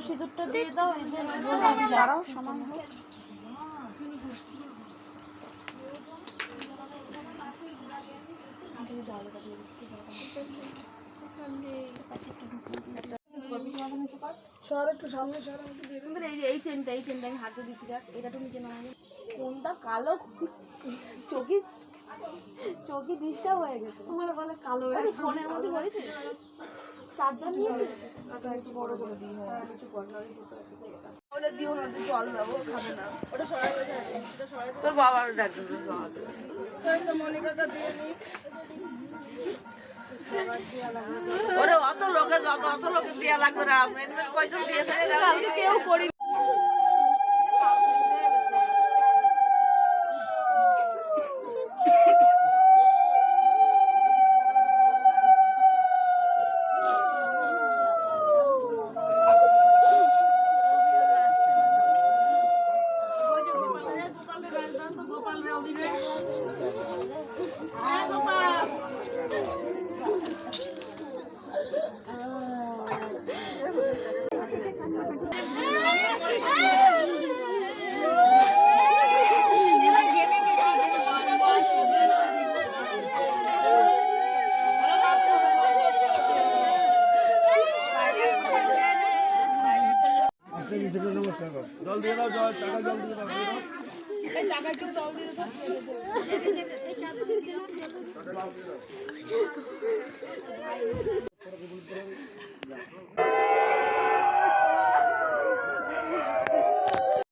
সিঁদুরটা দিয়ে দাও, এই যে দাঁড়াও সমান হোক। এই চেনটা আমি হাতে দিচ্ছি, এটা তো নিচে নামাবো। কোনটা কালো, চোখে ডিস্টার্ব হয়ে গেছে। তোমার বলে কালো ফোনের মধ্যে বলেছি চার্জার নিয়েছি, একটু বড় করে দিই। হ্যাঁ একটু বলে দিও না, জল দেবো, খাবে না। ওটা সরাই গেছে, তোর বাবার ডাকবে, মনিকাটা দিয়ে নি। ওরে অত লোকে দেওয়া লাগবে না, কয়জন দিয়েছে কালকে কেউ করি। জল দিয়ে দাও, জল দিয়ে দাও। চাকা একটু জল দিয়ে দাও।